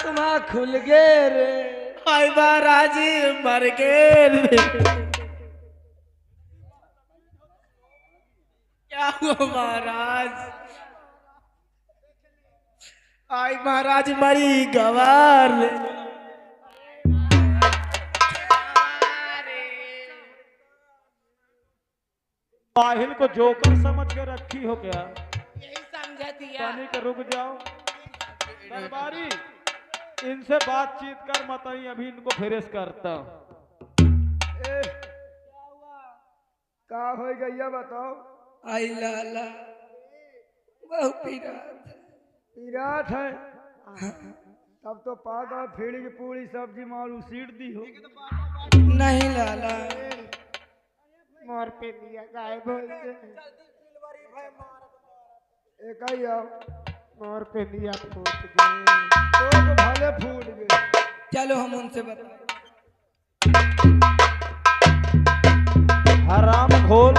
आत्मा खुल गए रे। हाय महाराज मर गए रे। क्या हुआ महाराज? हाय महाराज मरी गवार। माहिल को जोकर समझ के रखी हो क्या? यही समझा दिया। पानी के रुक जाओ दरबारी, इनसे बातचीत कर मत, अभी इनको फिरेस करता हूं। का हो गया बताओ। आई लाला बहु पीरात। पीरात है तब तो पागा फेड़ी की पूरी सब्जी मारू सीट दी हो। नहीं लाला मार पे दिया गाय बोलते एक ही आओ। मार पे दिया फूट गए तो भले फूट गए। चलो हम उनसे बताओ। हराम खोल,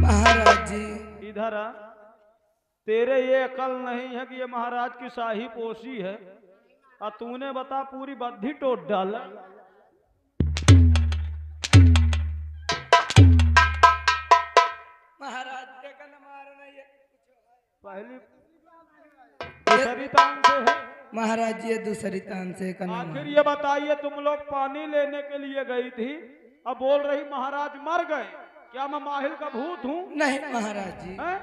महाराज जी इधर आ। तेरे ये अकल नहीं है कि ये महाराज की शाही पोशी है और तूने बता पूरी बद्धी टोट डाला। महाराज देखा न मारना ये पहली दूसरी तान से है। महाराज जी ये दूसरी तान से करना। आखिर ये बताइए, तुम लोग पानी लेने के लिए गई थी, अब बोल रही महाराज मर गए। क्या मैं माहिल का भूत हूँ? नहीं महाराज जी। हैं?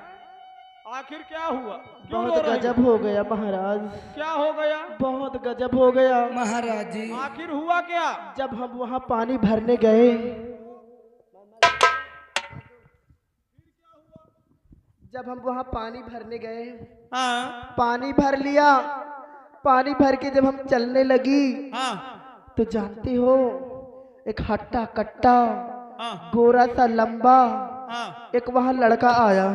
आखिर क्या हुआ? क्यों रो बहुत रही? गजब हो गया महाराज, क्या हो गया? बहुत गजब हो गया। महाराज जी आखिर हुआ क्या? जब हम वहाँ पानी भरने गए, जब हम वहाँ पानी भरने गए, हाँ पानी भर लिया। पानी भर के जब हम चलने लगी हाँ तो जानते हो, एक हट्टा कट्टा हाँ गोरा सा लंबा हाँ। एक वहाँ लड़का आया।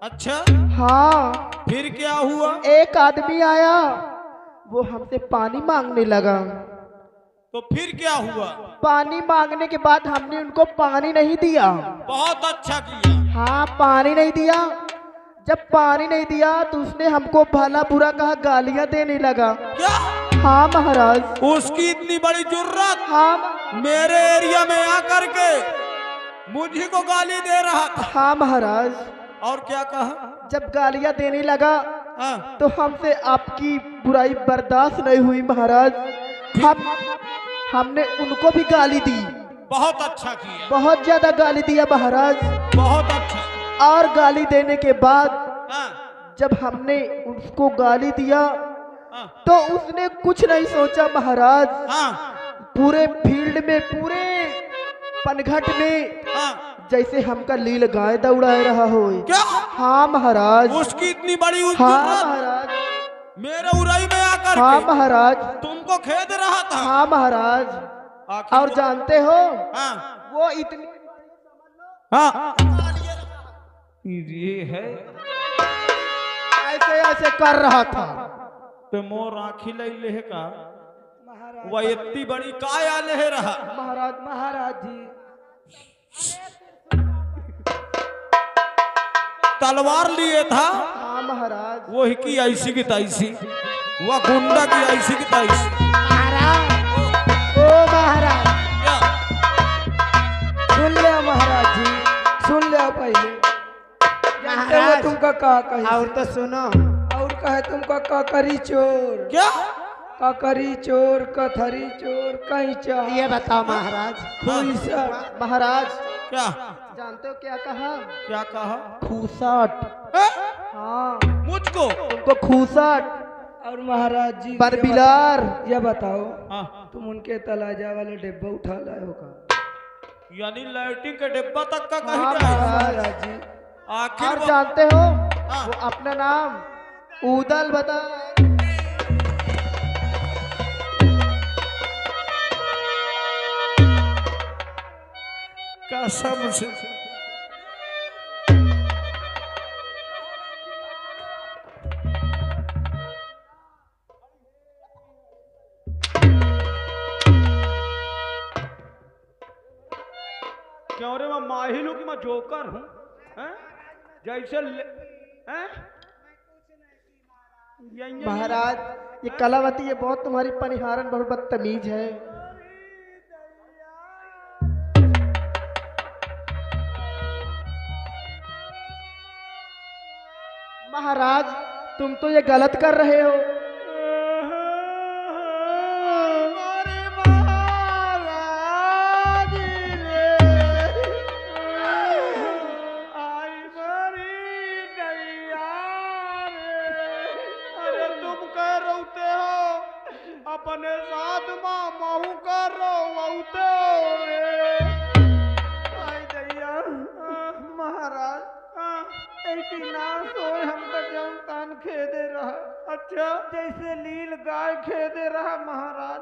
अच्छा, हाँ, फिर क्या हुआ? एक आदमी आया, वो हमसे पानी मांगने लगा। तो फिर क्या हुआ? पानी मांगने के बाद हमने उनको पानी नहीं दिया। बहुत अच्छा किया। हाँ, पानी नहीं दिया। जब पानी नहीं दिया तो उसने हमको भला बुरा कहा, गालियां देने लगा। क्या? हाँ महाराज। उसकी इतनी बड़ी जुर्रत हाँ मेरे एरिया में आकर के मुझे को गाली दे रहा था। हाँ महाराज। और क्या कहा? जब गालियां देने लगा हाँ। तो हमसे आपकी बुराई बर्दाश्त नहीं हुई महाराज। हमने उनको भी गाली दी। बहुत अच्छा किया। बहुत ज्यादा गाली दिया महाराज। बहुत अच्छा। और गाली देने के बाद हाँ जब हमने उसको गाली दिया हाँ तो उसने कुछ नहीं सोचा महाराज। हाँ पूरे फील्ड में, पूरे पनघट में हाँ। जैसे हमका लील गाय दौड़ा रहा हो। क्या? हाँ महाराज। उसकी इतनी बड़ी हाँ जुर्रत महाराज। मेरे उराई में आकर हाँ के महाराज। तुमको खेद रहा था। हाँ महाराज। आखिर और जानते हो, हाँ वो इतनी हाँ ये है ऐसे ऐसे कर रहा था। पे मोर आखी ले ले का महाराज वह इतनी बड़ी काया ले रहा। महाराज महाराज जी तलवार लिए था हाँ महाराज। वो ही की ऐसी की तैसी, वह गुंडा की ऐसी की तैसी। ओ महाराज क्या? सुन ले महाराज जी, सुन ले पहले। महाराज। तुमका का कही और तो सुनो, और कहे तुमका ककरी चोर। क्या? ककरी चोर, कथरी चोर, कैचा। ये बताओ महाराज। खुईसा। महाराज क्या? जानते हो क्या कहा? क्या कहा? खूसाट। हैं? हाँ, मुझको? तुमको खूसाट और महाराज जी बरबिलार। ये बताओ, हाँ, तुम उनके तलाजा वाले डिब्बा उठा लाए हो का? यानी लाइटिंग के डिब्बा तक का हाँ, कहीं जाए? महाराज जी आखिर और वो- जानते हो हाँ। वो अपना नाम उदल बता। कसम से क्यों रे, मैं माहिल हूं कि मैं जोकर हूं? हैं? जैसे हैं? महाराज ये कलावती ये बहुत तुम्हारी पनिहारन बहुत बदतमीज है। महाराज तुम तो ये गलत कर रहे हो। अपने साथ मामू कर रहे महाराज ऐसी ना सोए हमका जौन तान खेदे रहा। अच्छा जैसे लील गाय खेदे रहा महाराज,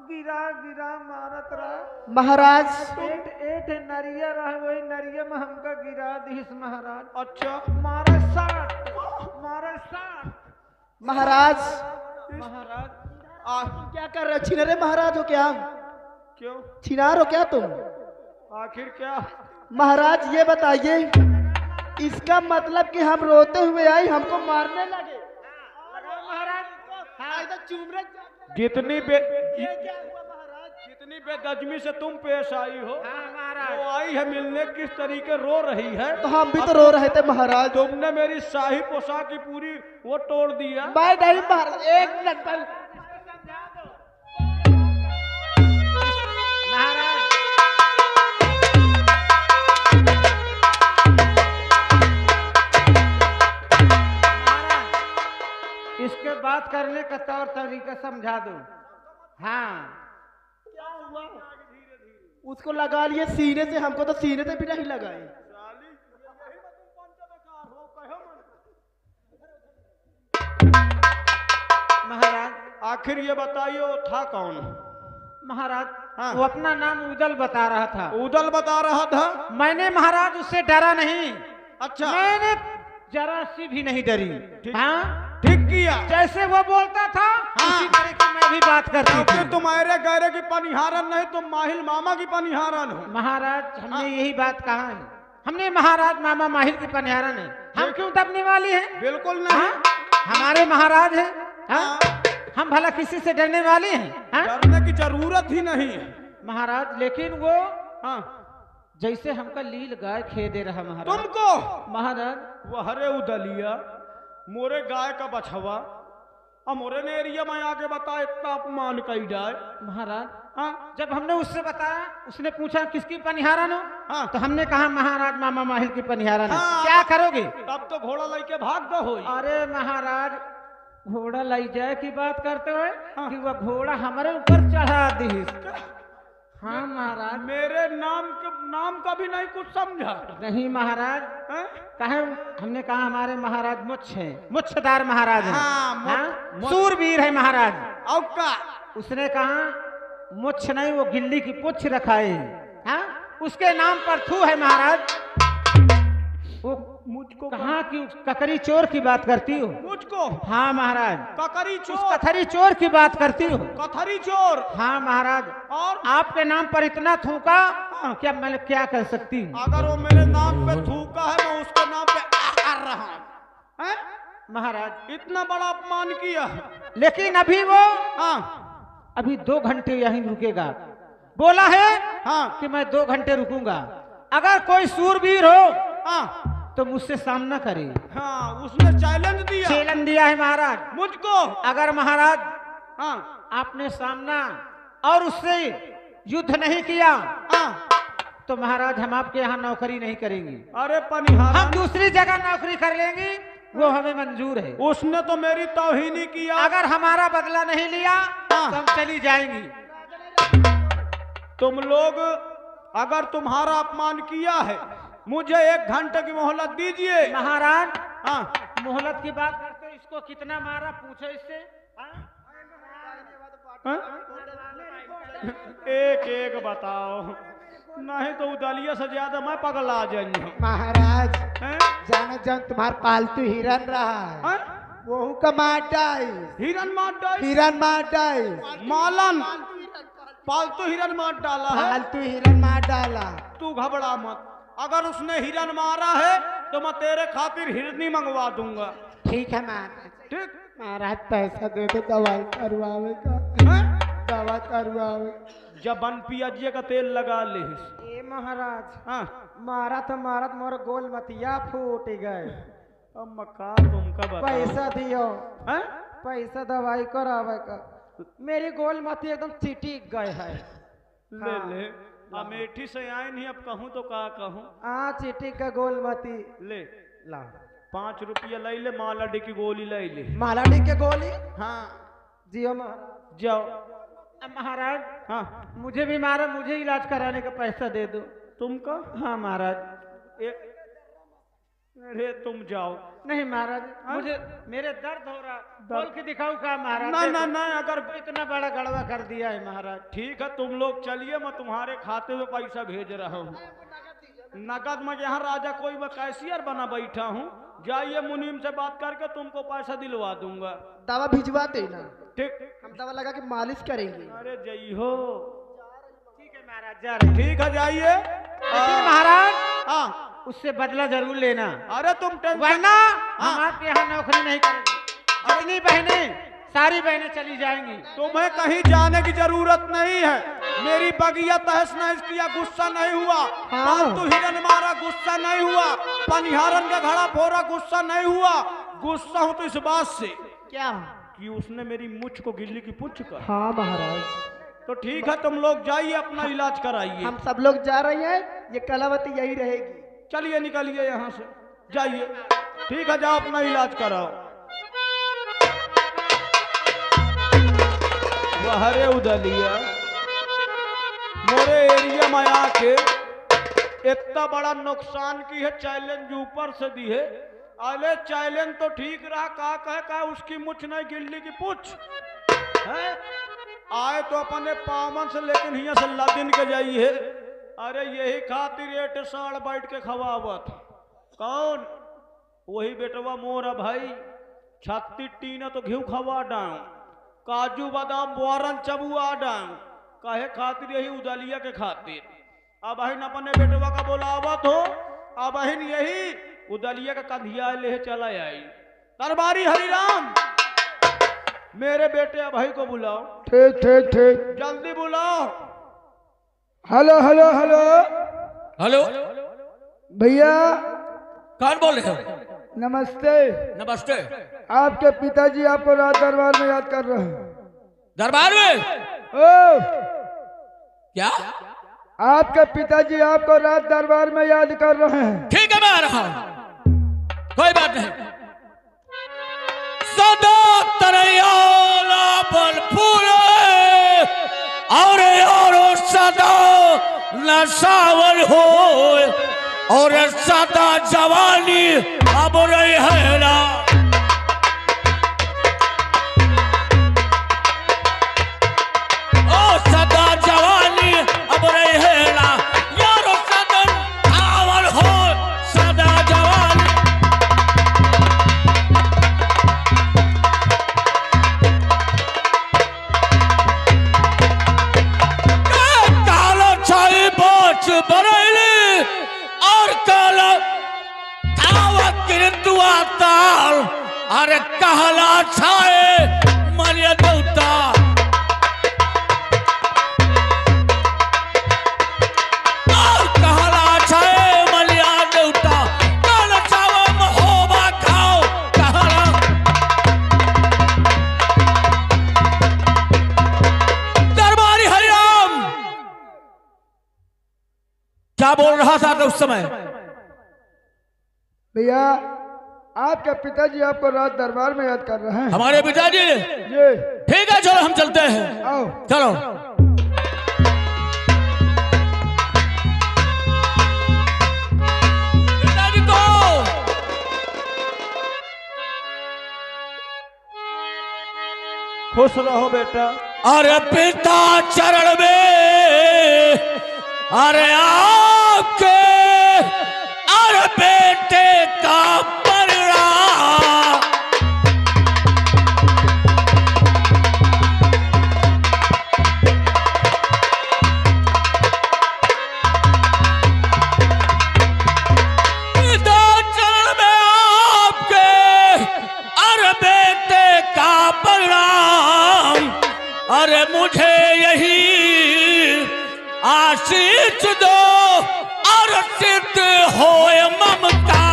गिरा गिरा मारत रहा महाराज एठ एठ नरिया रहा, वही नरिया में हमका गिरा दिस महाराज। अच्छा मारा 60 मारा 60 महाराज महाराज क्या कर रहे हो? छिनरे महाराज हो क्या? क्यों छिनार हो क्या तुम? आखिर क्या? महाराज ये बताइए, इसका मतलब कि हम रोते हुए आए हमको मारने लगे? जितनी बेदजमी से तुम पेश आई हो, वो आई है मिलने किस तरीके रो रही है। तो हम भी तो रो रहे थे महाराज। तुमने मेरी शाही पोशाक की पूरी वो तोड़ दिया। मैं नहीं महाराज, एक मिनट पहले इसके बात करने का तौर तरीका समझा दो। हाँ क्या हुआ? उसको लगा लिए सीने से, हमको तो सीने से भी नहीं लगाए। महाराज आखिर ये बताइए वो था कौन? महाराज हाँ। वो अपना नाम उदल बता रहा था। उदल बता रहा था। मैंने महाराज उससे डरा नहीं। अच्छा मैंने जरा सी भी नहीं डरी। ठीक। हाँ ठीक किया। जैसे वो बोलता था उसी तरह की मैं भी बात करती क्योंकि थी। तुम्हारे गहरे की पनिहारन नहीं, तुम माहिल मामा की पनिहारन हो। महाराज हमने यही बात कहा है, हमने महाराज मामा माहिर की पनिहारन है, हम क्यों दबने वाली हैं? बिल्कुल नहीं। हाँ? हमारे महाराज हैं। हाँ? हम भला किसी से डरने वाले हैं? हाँ? डरने की जरूरत ही नहीं है महाराज लेकिन वो हाँ। जैसे हमका लील गाय खेदे रहा महाराज। तुमको महाराज वो हरे उदलिया मोरे गाय का बछवा और मोरे ने एरिया में आके बता इतना अपमान कई जाए। महाराज हाँ जब हमने उससे बताया, उसने पूछा किसकी पनिहारन हो, हाँ। तो हमने कहा महाराज मामा माहिर की पनिहारन है। हाँ। क्या करोगे? तब तो घोड़ा लेके भाग दो हो। अरे महाराज घोड़ा लाई जाए की बात करते हुए हाँ। कि वह घोड़ा हमारे ऊपर चढ़ा दी। हाँ महाराज मेरे नाम का भी नहीं कुछ समझा। नहीं महाराज हैं? कहे हमने कहा हमारे महाराज मुच्छ है, मुच्छदार महाराज है। हाँ, सूरवीर है महाराज। और का उसने कहा मुच्छ नहीं वो गिल्ली की पुच्छ रखाए। हाँ उसके नाम पर थू है महाराज। वो मुझको कहाँ की ककरी चोर की बात करती हो? मुझको हाँ महाराज ककरी उस चोर कथरी चोर की बात करती हो? कथरी चोर। हाँ महाराज और आपके नाम पर इतना थूका क्या मैं क्या कर सकती हूँ? अगर वो मेरे नाम पे थूका है मैं उसके नाम पे कर रहा हूँ। हैं? महाराज इतना बड़ा अपमान किया। लेकिन अभी वो हाँ अभी 2 घंटे यहीं रुकेगा। बोला है हाँ कि मैं 2 घंटे रुकूंगा। अगर कोई सूरवीर हो हाँ तो मुझसे सामना करे। हाँ उसने चैलेंज दिया। चैलेंज दिया है महाराज। मुझको अगर महाराज हाँ आपने सामना और उससे युद्ध नहीं किया हाँ तो महाराज हम आपके यहाँ नौकरी नहीं करेंगे। अरे पनिहार हम दूसरी जगह नौकरी कर लेंगे, वो हमें मंजूर है। उसने तो मेरी तौहीनी किया। अगर हमारा बदला नहीं लिया तो हम चली जाएंगी। तुम लोग अगर तुम्हारा अपमान किया है मुझे 1 घंटे की मोहलत दीजिए। महाराज हाँ मोहलत की बात करते इसको कितना मारा पूछो इससे। हाँ? एक एक बताओ, नहीं तो उदलिया से ज्यादा मैं पगला जाऊंगा। महाराज हैं? जाना जान तुम्हारा पालतू हिरन रहा है, हैं? वहू का मार डाई, हिरन मार डाल हिरन मार डाई, मालन पालतू हिरन मार डाला है। पालतू हिरन मार डाला। तू घबरा मत, अगर उसने हिरन मारा है तो मैं तेरे खातिर हिरनी मंगवा दूंगा। ठीक है महाराज। ठीक महाराज पैसा दे दो दवाई करवावे का, हैं? दवा करवावे। जबन पियाजिए का तेल लगा ले। ए महाराज, हाँ मारा तो मारत मोर गोल मतिया फूट गए। अब मक्का तुमका बता। पैसा दियो, हैं? पैसा दवाई करावे का। मेरी गोल मती एकदम चिटिक गए है। ले ले अमेठी से आए नहीं, अब कहूँ तो का कहूँ। हाँ चिटिक का गोल मती ले ला। 5 रुपया ले ले, मालाडी की गोली ले ले। मालाडी के गोली। हाँ जियो महाराज। जाओ। अब महाराज हाँ मुझे भी मारा, मुझे इलाज कराने का पैसा दे दो। तुमका? हाँ महाराज। अरे तुम जाओ। नहीं महाराज, हाँ? मुझे मेरे दर्द हो रहा, बोल के दिखाऊं का महाराज? ना ना देखो, ना, अगर इतना बड़ा गड़वा कर दिया है महाराज। ठीक है तुम लोग चलिए, मैं तुम्हारे खाते में पैसा भेज रहा हूँ। नकद में यहाँ राजा कोई मैं कैशियर बना बैठा हूँ। जाइए मुनीम से बात करके तुमको पैसा दिलवा दूंगा। दवा भिजवा देना, ठीक। हम दवा लगा के मालिश करेंगे। अरे जय हो। ठीक है महाराज, जा रहे हैं। ठीक है जाइए। लेकिन महाराज हाँ उससे बदला जरूर लेना, अरे तुम टेंशन। वरना हाँ। हम आपके यहाँ नौकरी नहीं करेंगे। जितनी बहनें, सारी बहनें चली जाएंगी। तुम्हें कहीं जाने की जरूरत नहीं है। मेरी बगिया तहस नहस किया, गुस्सा नहीं हुआ। पालतू हिरन मारा, गुस्सा नहीं हुआ। पनिहारन का घड़ा फोड़ा, गुस्सा नहीं हुआ। गुस्सा हूं तो इस बात से क्या? कि उसने मेरी मुझ को गिल्ली की पूंछ कर। हाँ महाराज, तो ठीक है तुम लोग जाइए, अपना इलाज कराइए। हम सब लोग जा रहे हैं, ये कलावती यही रहेगी। चलिए निकलिए यहाँ से, जाइए। ठीक है जाओ, अपना इलाज कराओ। हरे उदलिया मोरे एरिया में आके इतना बड़ा नुकसान की है। चैलेंज ऊपर से दी है। अरे चैलेंज तो ठीक रहा, का उसकी मुछ नहीं गिल्ली की पूछ है। आए तो अपने पावन से, लेकिन यहाँ से लदिन के जाइए। अरे यही खातिर 8 साल बैठ के खवावत। कौन? वही बेटवा मोरा भाई। 36 टीना तो घी खवा डाऊं, काजू बादाम बोरन चबुआ डाऊं। काहे खातिर? यही उदलिया के खातिर। अब अहिन अपने बेटवा का बोलावत हो। अब अहिन यही उदलिया का कंधिया ले चला आई। दरबारी हरिराम, मेरे बेटे भाई को बुलाओ। ठीक ठीक ठीक। जल्दी बुलाओ। हेलो हेलो हेलो हेलो, भैया, कौन बोल रहे हो? नमस्ते। नमस्ते। आपके पिताजी आपको रात दरबार में याद कर रहे हैं। दरबार में? ओ, क्या? आपके पिताजी आपको रात दरबार में याद कर रहे हैं। ठीक है, मैं आ रहा हूं, कोई बात नहीं। सदा तरयाला बल फूले और सदा नशावर हो, और सदा जवानी अब रही है ना। ओ सदा जवानी अब रही है ना, यारो सदा आवर हो, सदा जवानी। काला छाई बोच बरेली और काला थावा किरतुआ ताल, अरे कहला छाए मरिया देवता। और कहला छाए मरिया देवता, काला छावा महोबा खाओ कहला। दरबारी हरिराम, क्या बोल रहा था उस समय? भैया, आपके पिताजी आपको रात दरबार में याद कर रहे हैं। हमारे पिताजी? जी। ठीक है चलो हम चलते हैं। आओ। चलो। पिताजी को खुश रहो बेटा। अरे पिता चरण में, अरे आपके, अरे बेटे का पलड़ा। पिता चरण में आपके, अरे बेटे आशीष दो और सिद्ध होए ममता।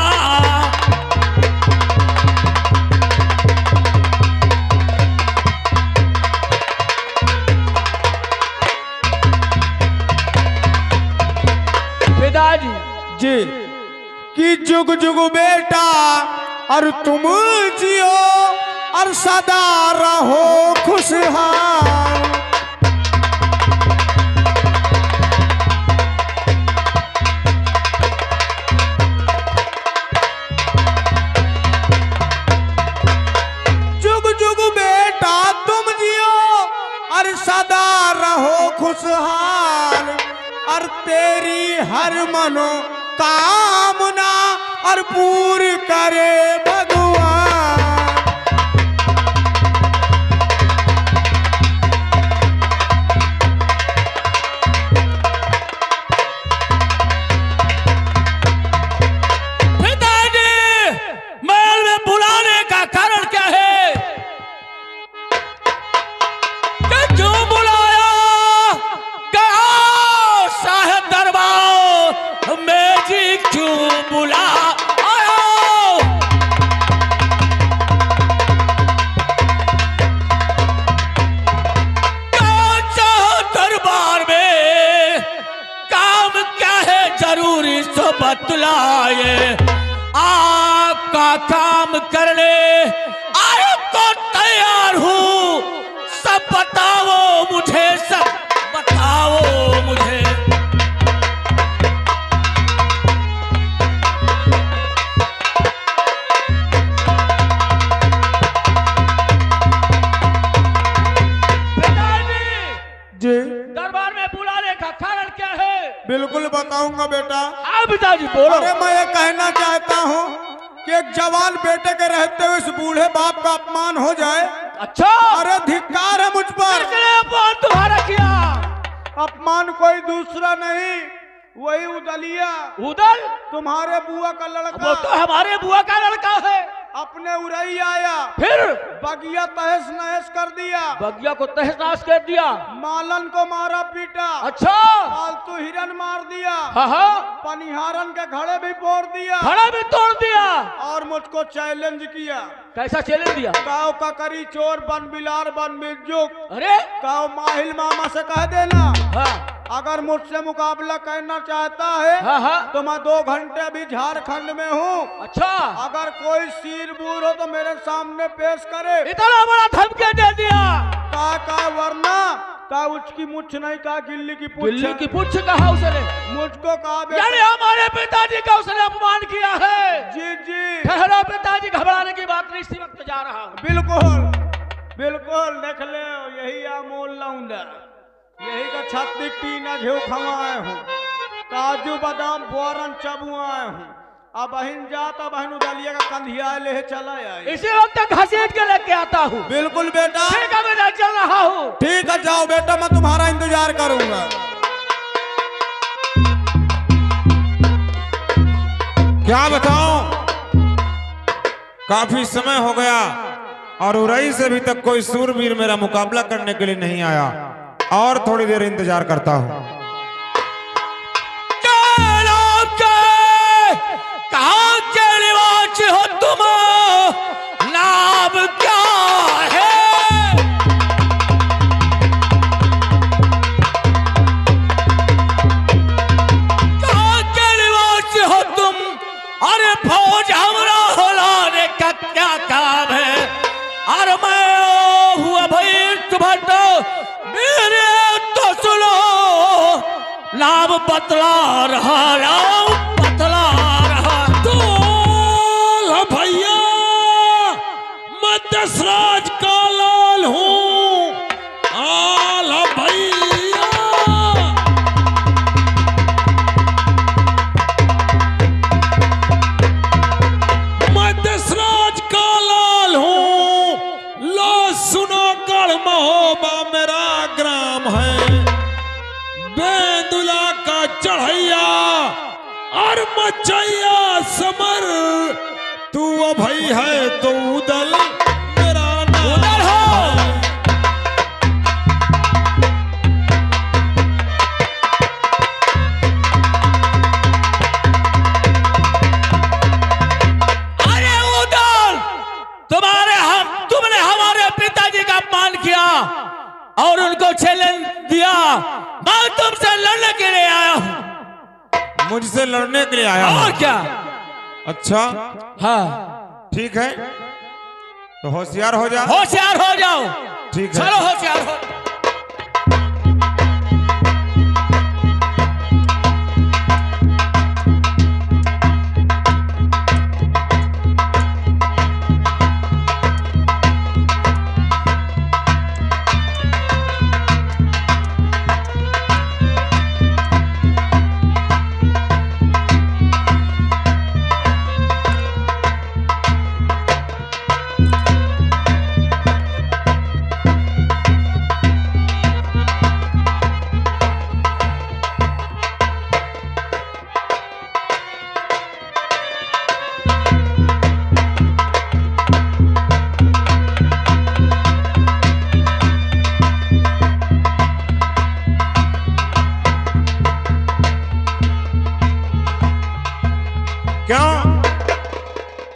पिताजी जी कि जुग जुग बेटा और तुम जियो और सदा रहो खुशहाल। जुग जुग बेटा तुम जियो और सदा रहो खुशहाल और तेरी हर मनो कामना और पूरी करे भगवान। पिताजी महल में बुलाने का कारण क्या है? कि क्यों बुलाया? कहा शाह दरबार में जी क्यों बुला आया? शाह दरबार में काम क्या है जरूरी सो बतलाए। आपका काम करने आए तो तैयार हूँ, सब बताओ मुझे, सब बताओ मुझे। जी दरबार में बुलाने का कारण क्या है? बिल्कुल बताऊंगा बेटा। हाँ पिताजी बोलो। अरे मैं ये कहना चाहता हूँ कि एक जवान बेटे के रहते हुए इस बूढ़े बाप का अपमान हो जाए। अच्छा अरे धिक्कार है मुझ पर। किसने अपमान तुम्हारा किया? अपमान कोई दूसरा नहीं, वही उदलिया, उदल? तुम्हारे बुआ का वो लड़का तो हमारे बुआ का लड़का है। अपने उरई आया, फिर बगिया तहस नहस कर दिया, बगिया को तहस नहस कर दिया। मालन को मारा पीटा, अच्छा पालतू हिरन मार दिया, हाँ हाँ, पनिहारन के घड़े भी फोड़ दिया खड़ा भी तोड़ दिया। और मुझको चैलेंज किया। कैसा चैलेंज दिया? काओ का करी चोर बन बिलार बन बिजुक, अरे काओ माहिल मामा से कह देना हाँ अगर मुझसे मुकाबला करना चाहता है हाँ हाँ, तो मैं 2 घंटे अभी झारखंड में हूँ। अच्छा अगर कोई सीर बूर हो तो मेरे सामने पेश करे। इतना बड़ा धमकी दे दिया। का वरना का उसकी मुछ नहीं, का गिल्ली की पूछ। दिल्ली की पूछ कहा उसने? मुझको कहा यानी हमारे पिताजी का उसने अपमान किया है। जी जी ठहरो पिताजी, घबराने की बात नहीं, इसी वक्त जा रहा हूँ। बिल्कुल बिल्कुल देख ले, यही अमोल लौंडा, यही का छत्ती टीना घेऊ खवाए हूँ, काजू बादाम बोरन चबुआए हूँ। अब बहन जाता बहन उदलिया का कंधिया ले चला आए। इसी वक्त घसीट के लेके आता हूँ। बिल्कुल बेटा, ठीक है मैं चल रहा हूँ। ठीक है जाओ बेटा, मैं तुम्हारा इंतजार करूंगा। क्या बताऊं, काफी समय हो गया और उरई से अभी तक कोई सूरवीर मेरा मुकाबला करने के लिए नहीं आया, और थोड़ी देर इंतजार करता हूं। कहाँ के निवास हो तुम? नाम क्या है? कहाँ के निवास हो तुम? अरे फौज हमरा होलाने का क्या काम है? अरे मैं हुआ भाई तुम्हारा तो मेरे तो सुनो, नाम बतला रहा, नाम बतला रहा। तो भैया मैं दशराज का लाल हूँ। आला भैया मैं दशराज का लाल हूँ। लो सुनो, गढ़ महोबा मेरा ग्राम है, बेंदुला का चढ़ैया और मचैया समर। तू अभई है तो उदल मेरा नाम उदल हो। है। मैं तुमसे लड़ने के लिए आया हूँ। मुझसे लड़ने के लिए आया और हूं? क्या? अच्छा हाँ, ठीक है, तो होशियार हो जा। होशियार हो जाओ। ठीक है। चलो होशियार हो।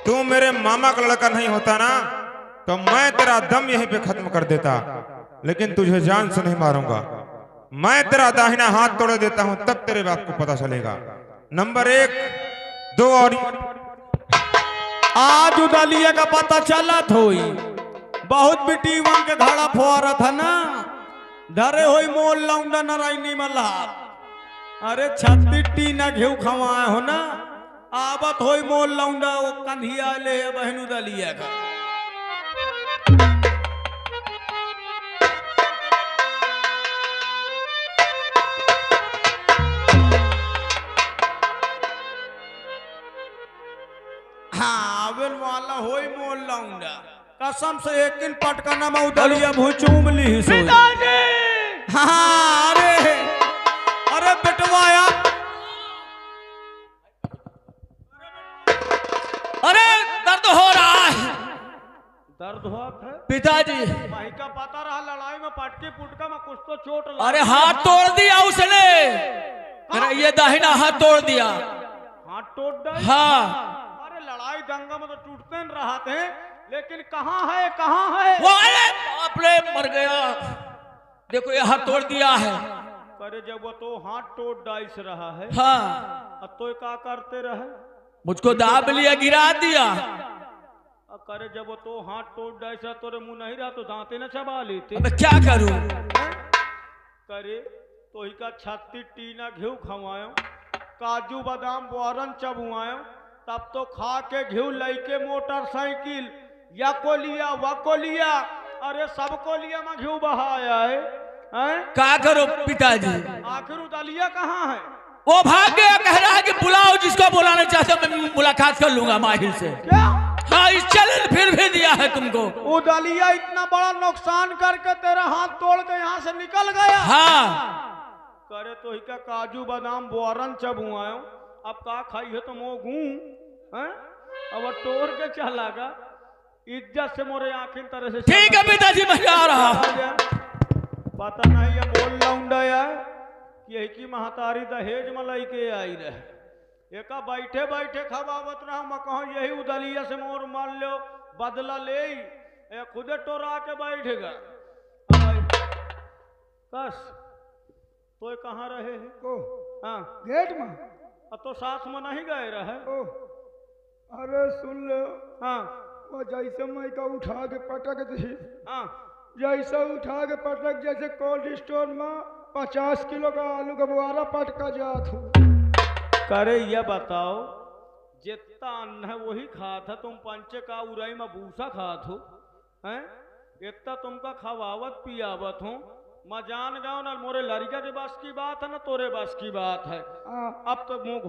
तू मेरे मामा का लड़का नहीं होता ना तो मैं तेरा दम यहीं पे खत्म कर देता, लेकिन तुझे जान से नहीं मारूंगा। मैं तेरा दाहिना हाथ तोड़ देता हूं, तब तेरे बाप को पता चलेगा। नंबर 1, 2 और आज उदलिया का पता चला थोई बहुत बिटी वन के घड़ा फुआरा था ना, धरे होई मोल लौंडा नारायणी मल्ला। अरे छत्ती टीना घेऊ खवाए हो ना, आवत होई मोल लौंडा वो कंधिया ले बहन उदलिया का। हाँ आवेल वाला होई मोल लौंडा, कसम से एक दिन पटकना में उदलिया भू चूम ली सोई। हाँ अरे बेटवाया, अरे दर्द हो रहा है। दर्द हुआ है पिताजी? भाई का पता रहा लड़ाई में पटकी पुटका में कुछ तो चोट लगा। अरे हाथ तोड़ दिया उसने, मेरा ये दाहिना हाथ तोड़ दिया। हाथ तोड़ दिया? हाँ। अरे लड़ाई दंगा में तो टूटते न रहा थे, लेकिन कहाँ है कहाँ है? वो अरे बाप रे मर गया, देखो ये हाथ तोड़ दिया है। अरे जब वो तो हाथ तोड़ डाइस रहा है, हाँ, अब तो क्या करते रहे? मुझको दाब लिया, गिरा दिया। करे जब वो तो हाथ तोड़ डाइस रहा, तोरे मुंह नहीं रहा तो दांते न चबा लेते। मैं क्या करूं? करे तो ही का छत्ती टीना घेऊ खवायो, काजू बादाम बोरन चबुआयो, तब तो खा के घेऊ लइके मोटरसाइकिल या को लिया वा को लिया, अरे सबको लिया मैं घेऊ बहाया है। क्या करो पिताजी? आखिर उदलिया कहाँ है? वो भाग गया, कह रहा है कि बुलाओ जिसको बुलाना चाहते हो, मैं मुलाकात कर लूंगा माहिर से। क्या? हाँ, इस चैलेंज फिर भी दिया है तुमको। उदलिया इतना बड़ा नुकसान करके तेरा हाथ तोड़ के यहाँ से निकल गया। हाँ। करे तो ही का काजू बादाम बोरन चबुआयो, अब का खाई है तो मोगू हैं? अब तोड़ के चलागा, इज्जत से मोरे आखिर तरह से। ठीक है पिताजी, मैं जा रहा। पता नहीं ये बोल लौंडा यार, यही की महतारी दहेज में लइके आई रहे, एका बैठे बैठे खबावत रहा, मैं कहूँ यही उदलिया से मोर मान लो बदला ले, खुदे टोरा के बैठेगा। बस तो कहाँ रहे हैं? हाँ गेट में। अब तो साथ में नहीं गए रहे। अरे सुन लो, हाँ वो जैसे मैं का उठा के पटक दी, हाँ जैसे उठा के पटक, जैसे कोल्ड स्टोर में 50 किलो का आलू का बुआरा पटका जात हूँ। करे ये बताओ, जितना अन्न है वही खात है, तुम पंचे का उराई में भूसा खात हो हैं? इतना तुमका खवावत पियावत हो, मैं जान गया ना मोरे लड़का के बस की बात है ना तोरे बस की बात है। अब तो मुंह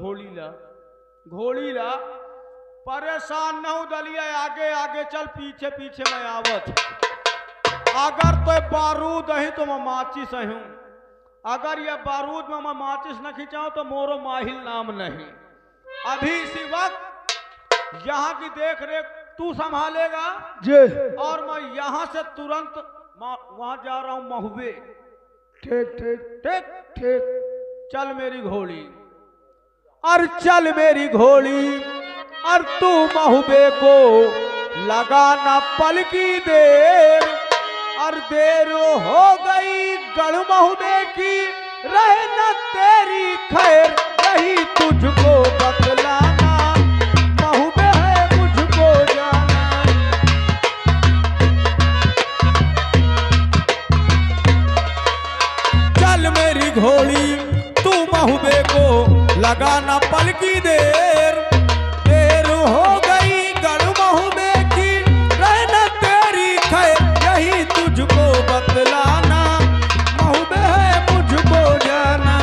घोड़ी ला, परेशान न हो दलिया, आगे आगे चल, पीछे पीछे मैं आवत। अगर तो बारूद है तो मैं माचिस हूँ, अगर ये बारूद में मैं माचिस न खिंचाऊं तो मोरो माहिल नाम नहीं। अभी इसी वक्त यहाँ की देख रेख तू संभालेगा जी, और मैं यहाँ से तुरंत वहां जा रहा हूँ महुबे। ठीक ठीक ठीक ठीक। चल मेरी घोड़ी, और चल मेरी घोड़ी, और तू महुबे को लगाना पल की देर, और देर हो गई गढ़ महुबे की, रहे न तेरी खैर यही तुझको बतलाना, महबूबे है मुझको जाना। चल मेरी घोड़ी तू महबूबे को लगाना पल की देर, देर हो गई गढ़ महबूबे की, रहना तेरी खैर यही तुझको बतलाना, महबूबे है मुझको जाना।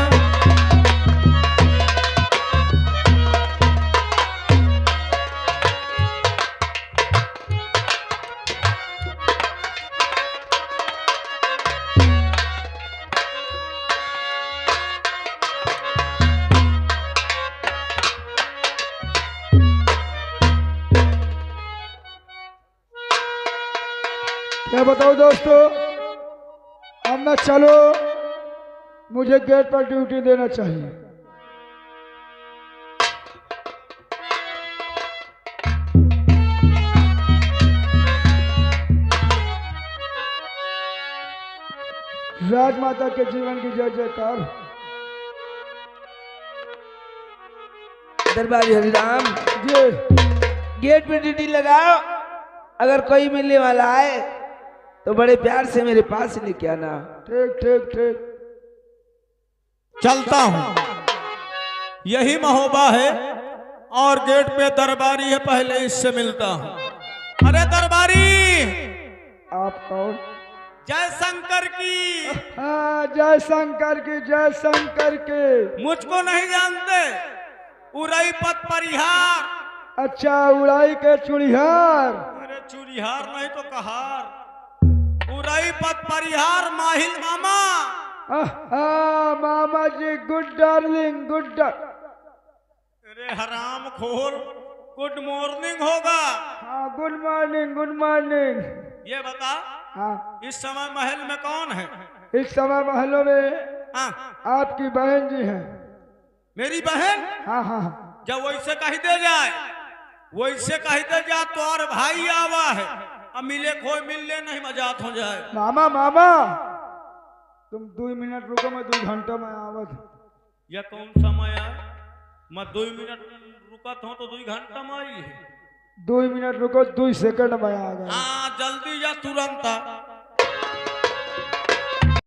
क्या बताओ दोस्तों, अब ना चलो, मुझे गेट पर ड्यूटी देना चाहिए। राजमाता के जीवन की जय जयकार। दरबारी हरिराम जी गेट पे ड्यूटी लगाओ, अगर कोई मिलने वाला आए तो बड़े प्यार से मेरे पास लेके आना। ठीक ठीक ठीक। चलता हूं, यही महोबा है और गेट पे दरबारी है, पहले इससे मिलता हूं। अरे दरबारी, आप कौन? जय शंकर की। हाँ, जय शंकर की, जय शंकर की। मुझको नहीं जानते, उरई पत परिहार। अच्छा, उड़ाई के चुड़ियार। अरे चुड़िहार नहीं तो कहार, उरई पत परिहार माहिल मामा। मामा जी, गुड डार्लिंग, गुड। अरे हराम खोर, गुड मॉर्निंग होगा। हाँ, गुड मॉर्निंग, गुड मॉर्निंग। ये बता, हाँ, इस समय महल में कौन है? इस समय महलों में हाँ, आपकी बहन जी हैं। मेरी बहन? हाँ हाँ हाँ। जब वैसे कही दे जाए, वैसे कही दे जा, तो और भाई आवा है, अब मिले खोए मिलने नहीं मजाक हो जाए। मामा मामा, तुम 2 मिनट रुको, मैं 2 घंटा में आवत। यह कौन समय है? मैं 2 मिनट रुकत हूँ तो 2 घंटा में आई है। 2 मिनट रुको, 2 सेकंड में आ गए। हाँ, जल्दी या तुरंत आ।